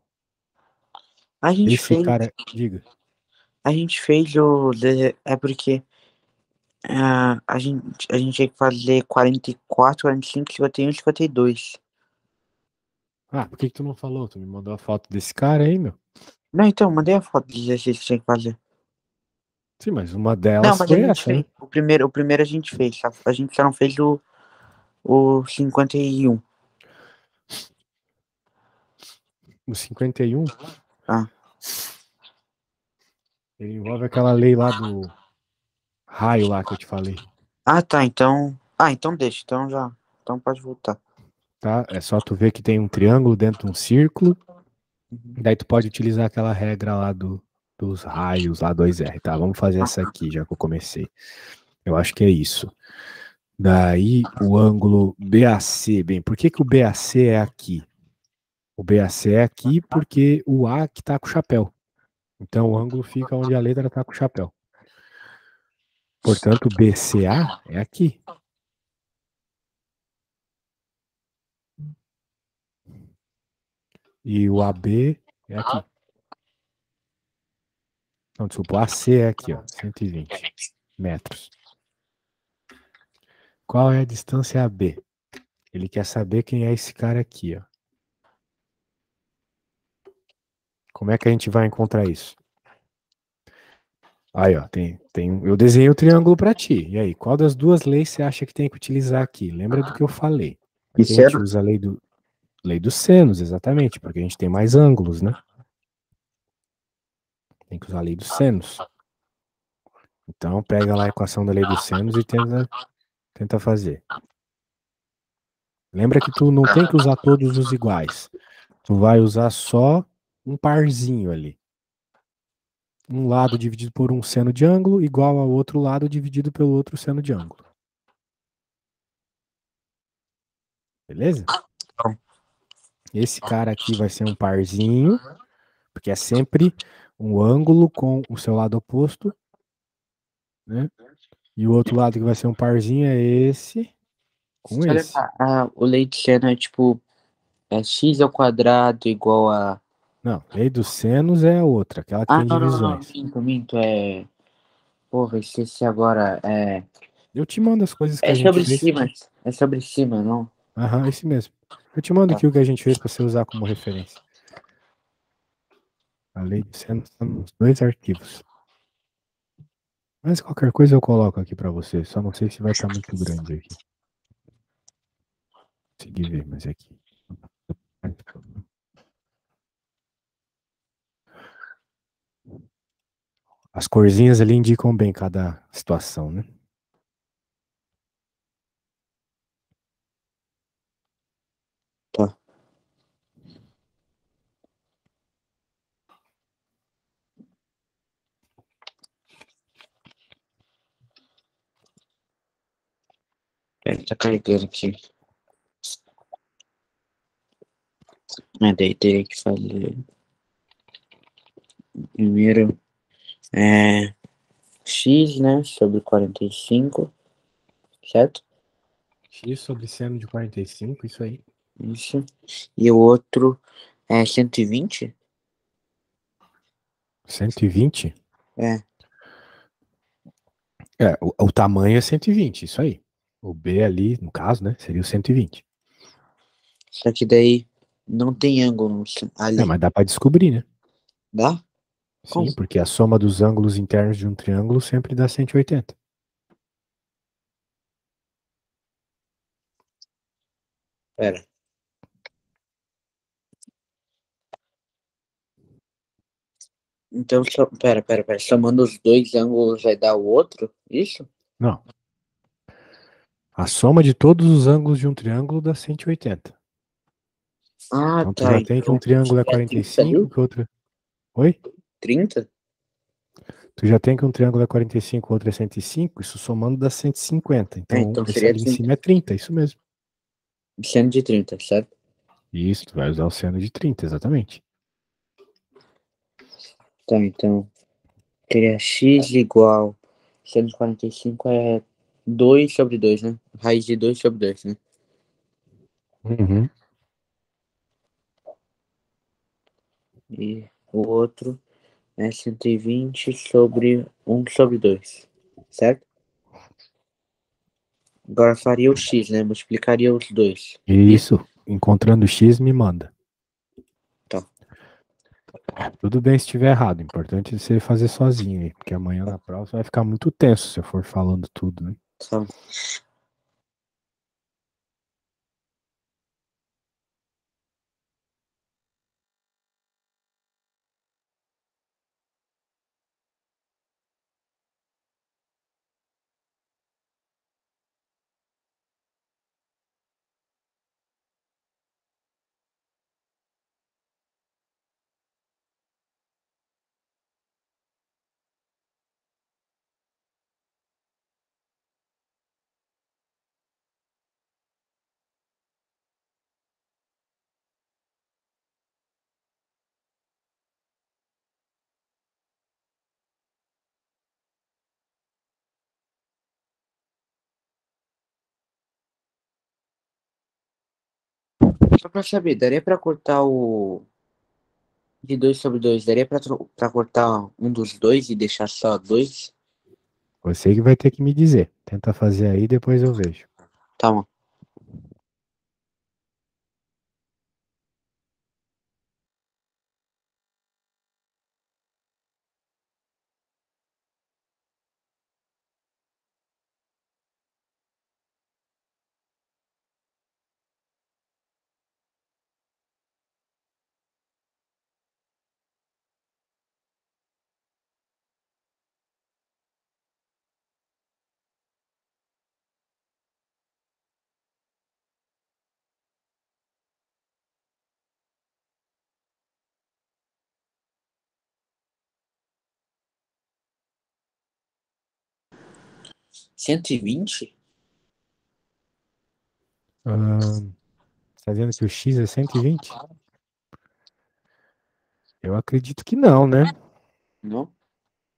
A gente esse fez. cara, diga. A gente fez o. É porque a gente tinha que fazer 44, 45, 51, 52. Ah, por que que tu não falou? Tu me mandou a foto desse cara aí, meu. Não, então, mandei a foto de exercício que tinha que fazer. Sim, mas uma Não, delas mas a foi gente essa, né? fez. O primeiro a gente fez, tá? A gente só não fez o 51. O 51, Ah. ele envolve aquela lei lá do raio lá que eu te falei, Ah, tá. Então. Ah, então deixa. Então já. Então pode voltar. tá? É só tu ver que tem um triângulo dentro de um círculo, Uhum. daí tu pode utilizar aquela regra lá do dos raios lá 2R. Tá, vamos fazer essa aqui, já que eu comecei. Eu acho que é isso. Daí o ângulo BAC. Bem, por que que o BAC é aqui? O BAC é aqui porque o A que tá com o chapéu. Então o ângulo fica onde a letra tá com o chapéu. Portanto, o BCA é aqui. E o AB é aqui. Não, desculpa, o AC é aqui, ó, 120 metros. Qual é a distância AB? Ele quer saber quem é esse cara aqui, ó. Como é que a gente vai encontrar isso? Aí, ó, eu desenhei o triângulo para ti. E aí, qual das duas leis você acha que tem que utilizar aqui? Lembra do que eu falei? Aqui a gente usa a lei dos senos, exatamente, porque a gente tem mais ângulos, né? Tem que usar a lei dos senos. Então, pega lá a equação da lei dos senos e tenta fazer. Lembra que tu não tem que usar todos os iguais. Tu vai usar só um parzinho ali. Um lado dividido por um seno de ângulo igual ao outro lado dividido pelo outro seno de ângulo. Beleza? Esse cara aqui vai ser um parzinho, porque é sempre um ângulo com o seu lado oposto, né? E o outro lado que vai ser um parzinho é esse com Olha, esse. o lei de seno é tipo, é x ao quadrado igual a... Não, lei dos senos é a outra, aquela que Ah, tem não, divisões. minto, é... Porra, esqueci agora, Eu te mando as coisas que é a gente sobre fez. cima, é sobre cima, não? Aham, esse mesmo. Eu te mando Tá. aqui o que a gente fez para você usar como referência. A lei dos senos está nos dois arquivos. Mas qualquer coisa eu coloco aqui para você. Só não sei se vai estar muito grande aqui. Consegui ver, mas é aqui. As corzinhas ali indicam bem cada situação, né? Tá. Tá carregando aqui. Daí teria que fazer. Primeiro é x, né? Sobre 45, certo? X sobre seno de 45, isso aí. Isso. E o outro é 120? 120? É. É, o tamanho é 120, isso aí. O B ali, no caso, né, seria o 120. Só que daí não tem ângulo É, ali. mas dá para descobrir, né? Dá? Como? Sim, porque a soma dos ângulos internos de um triângulo sempre dá 180. Pera. Então, pera. Somando os dois ângulos vai dar o outro? Isso? Não. A soma de todos os ângulos de um triângulo dá 180. Ah, Então tu tá. já tem que um Então, triângulo é é 30 45, ali? que outro... Oi? 30? Tu já tem que um triângulo é 45, outro é 105, isso somando dá 150. É, Então então esse seria ali em 30. cima é 30, isso mesmo. Seno de 30, certo? Isso, tu vai usar o seno de 30, exatamente. Tá, então. Teria x igual. Seno de 45 é 2 sobre 2, né? Raiz de 2 sobre 2, né? Uhum. E o outro é 120 sobre 1 sobre 2, certo? Agora faria o x, né? Multiplicaria os dois. Isso. Isso, encontrando X, me manda. Tá. Tudo bem se estiver errado, o importante é você fazer sozinho aí, porque amanhã na prova você vai ficar muito tenso se eu for falando tudo, né? Tá. Só pra saber, daria pra cortar o de 2 sobre 2, daria pra cortar um dos dois e deixar só dois? Você que vai ter que me dizer. Tenta fazer aí, depois eu vejo. Tá bom. R$ 120? Você tá dizendo que o X é 120? Eu acredito que não, né? Não?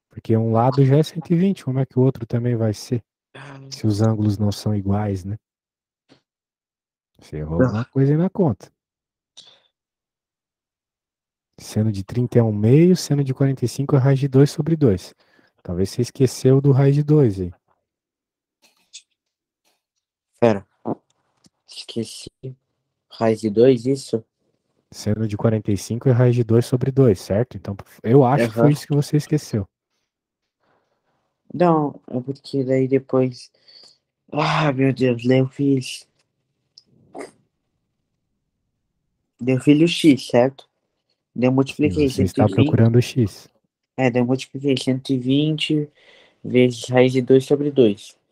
Porque um lado já é 120. Como é que o outro também vai ser? Se os ângulos não são iguais, né? Você errou alguma coisa aí na conta. Seno de 30 é 1/2, seno de 45 é raiz de 2 sobre 2. Talvez você esqueceu do raiz de 2 aí. Pera, esqueci. Raiz de 2, isso? Seno de 45 é raiz de 2 sobre 2, certo? Então, eu acho que foi Aham. isso que você esqueceu. Não, é porque daí depois. Ah, meu Deus, daí eu fiz. Daí eu fiz o X, certo? Daí eu Sim, multipliquei você cento e está vinte. procurando o X. Daí eu multipliquei 120 vezes raiz de 2 sobre 2.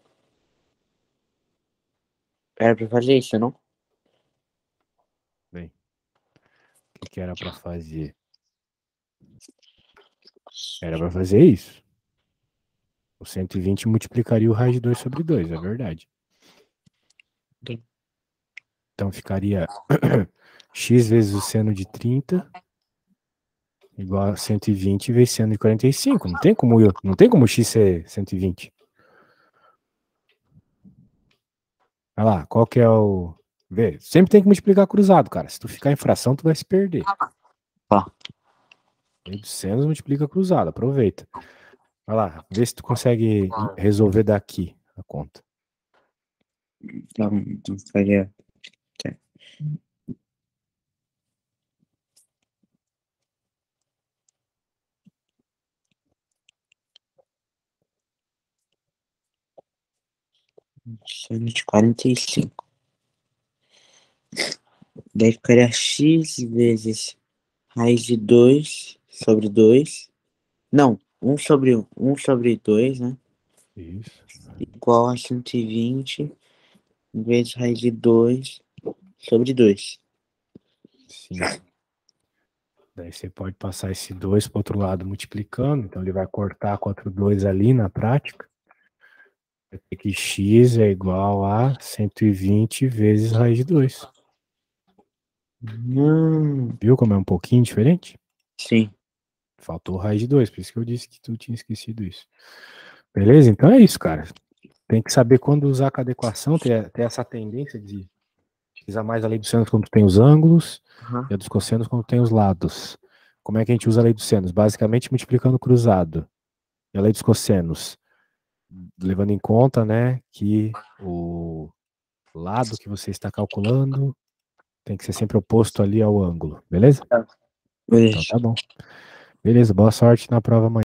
Era pra fazer isso, não? Bem, o que era para fazer? Era para fazer isso. O 120 multiplicaria o raiz de 2 sobre 2, é verdade. Sim. Então ficaria x vezes o seno de 30 igual a 120 vezes seno de 45. Não tem como x ser 120. Vai lá, qual que é o... Vê, sempre tem que multiplicar cruzado, cara. Se tu ficar em fração, tu vai se perder. Tá. Lei dos senos multiplica cruzado, aproveita. Vai lá, vê se tu consegue resolver daqui a conta. Então ficaria. Tá. Seno de 45. Daí ficaria x vezes raiz de 2 sobre 2. Não, um sobre 2, né? Isso. Igual a 120 vezes raiz de 2 sobre 2. Sim. Daí você pode passar esse 2 para o outro lado multiplicando, então ele vai cortar com outro 2 ali na prática. Vai ter que x é igual a 120 vezes raiz de 2. Viu como é um pouquinho diferente? Sim. Faltou raiz de 2, por isso que eu disse que tu tinha esquecido isso. Beleza? Então é isso, cara. Tem que saber quando usar cada equação, ter essa tendência de utilizar mais a lei dos senos quando tem os ângulos Uhum. e a dos cossenos quando tem os lados. Como é que a gente usa a lei dos senos? Basicamente multiplicando cruzado. E a lei dos cossenos, levando em conta, né, que o lado que você está calculando tem que ser sempre oposto ali ao ângulo, beleza? Então Beijo. tá bom. Beleza, boa sorte na prova amanhã.